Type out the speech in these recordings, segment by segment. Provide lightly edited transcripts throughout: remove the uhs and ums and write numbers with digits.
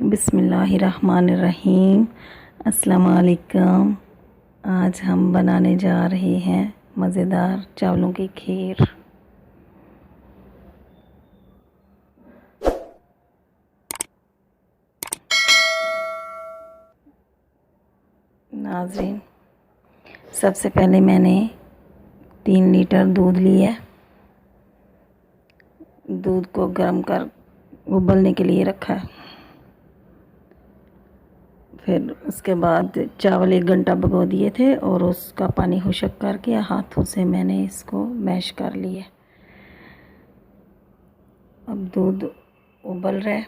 बिस्मिल्लाहिर्रहमानिर्रहीम। अस्सलाम वालेकुम। आज हम बनाने जा रहे हैं मज़ेदार चावलों की खीर। नाज़रीन, सबसे पहले मैंने 3 लीटर दूध लिया। दूध को गर्म कर उबलने के लिए रखा। फिर उसके बाद चावल 1 घंटा भिगो दिए थे और उसका पानी खुशक करके हाथों से मैंने इसको मैश कर लिया। अब दूध उबल रहा है।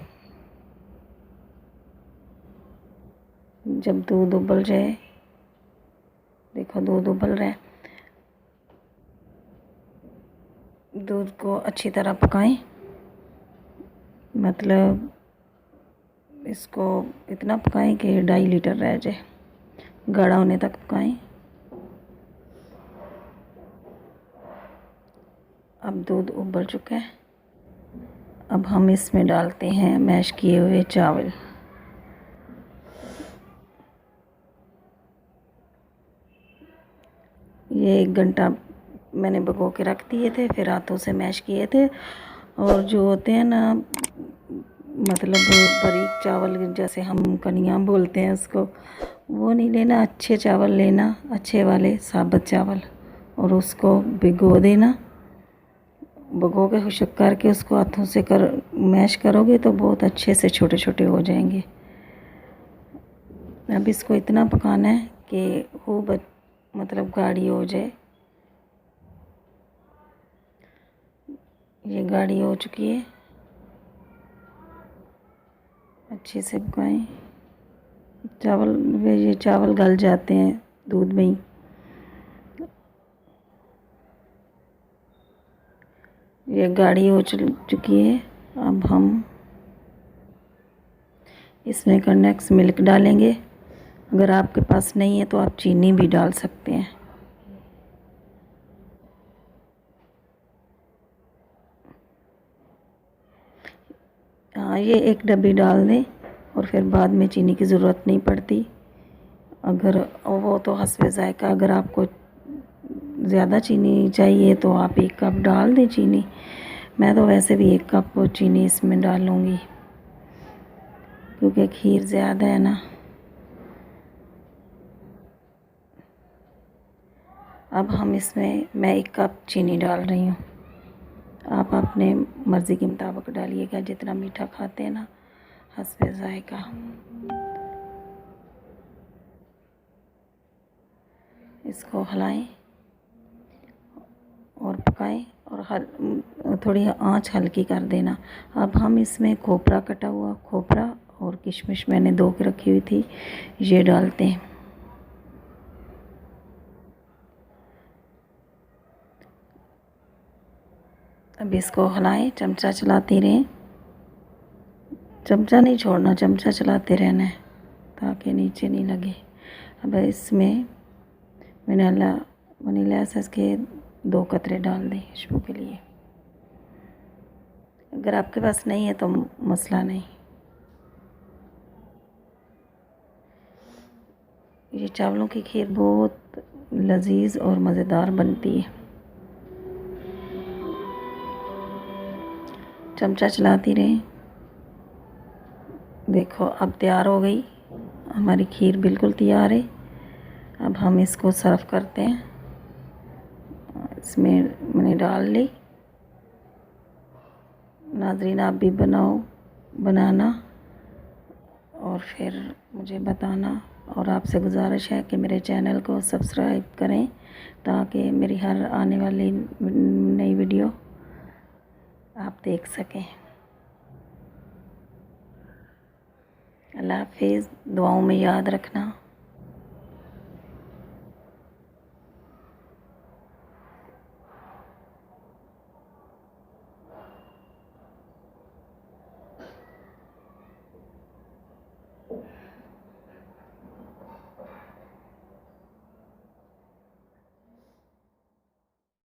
जब दूध उबल जाए, देखो दूध उबल रहा है। दूध को अच्छी तरह पकाएं, मतलब इसको इतना पकाएं कि 2.5 लीटर रह जाए, गाढ़ा होने तक पकाएं। अब दूध उबल चुका है। अब हम इसमें डालते हैं मैश किए हुए चावल। ये 1 घंटा मैंने भिगो के रख दिए थे, फिर हाथों से मैश किए थे। और जो होते हैं ना, मतलब बारीक चावल, जैसे हम कनिया बोलते हैं उसको, वो नहीं लेना। अच्छे चावल लेना, अच्छे वाले साबुत चावल, और उसको भिगो देना। भिगो के खुशक करके उसको हाथों से मैश करोगे तो बहुत अच्छे से छोटे छोटे हो जाएंगे। अब इसको इतना पकाना है कि खूब मतलब गाढ़ी हो जाए। ये गाढ़ी हो चुकी है, अच्छे से पकाएं। ये चावल गल जाते हैं दूध में ही। ये गाढ़ी हो चुकी है। अब हम इसमें कंडेंस मिल्क डालेंगे। अगर आपके पास नहीं है तो आप चीनी भी डाल सकते हैं। हाँ, ये 1 डब्बी डाल दें और फिर बाद में चीनी की ज़रूरत नहीं पड़ती। अगर वो तो हस्बे ज़ायक़ा, अगर आपको ज़्यादा चीनी चाहिए तो आप 1 कप डाल दें चीनी। मैं तो वैसे भी 1 कप चीनी इसमें डालूँगी, क्योंकि खीर ज़्यादा है ना। अब हम इसमें मैं 1 कप चीनी डाल रही हूँ। आप अपने मर्ज़ी के मुताबिक डालिएगा, जितना मीठा खाते हैं ना, हस्बे ज़ायक़ा। इसको हिलाएं और पकाएं और थोड़ी आंच हल्की कर देना। अब हम इसमें खोपरा, कटा हुआ खोपरा और किशमिश मैंने 2 के रखी हुई थी, ये डालते हैं। अब इसको हिलाएं, चमचा चलाते रहें। चमचा नहीं छोड़ना, चमचा चलाते रहना है ताकि नीचे नहीं लगे। अब इसमें वनीला एसेंस के 2 कतरे डाल दें खुशबू के लिए। अगर आपके पास नहीं है तो मसला नहीं। ये चावलों की खीर बहुत लजीज और मज़ेदार बनती है। चमचा चलाती रहें। देखो अब तैयार हो गई हमारी खीर, बिल्कुल तैयार है। अब हम इसको सर्व करते हैं। इसमें मैंने डाल ली। नाज़रीन, आप भी बनाना और फिर मुझे बताना। और आपसे गुजारिश है कि मेरे चैनल को सब्सक्राइब करें ताकि मेरी हर आने वाली नई वीडियो आप देख सकें। अल्लाह हाफ़िज़। दुआओं में याद रखना।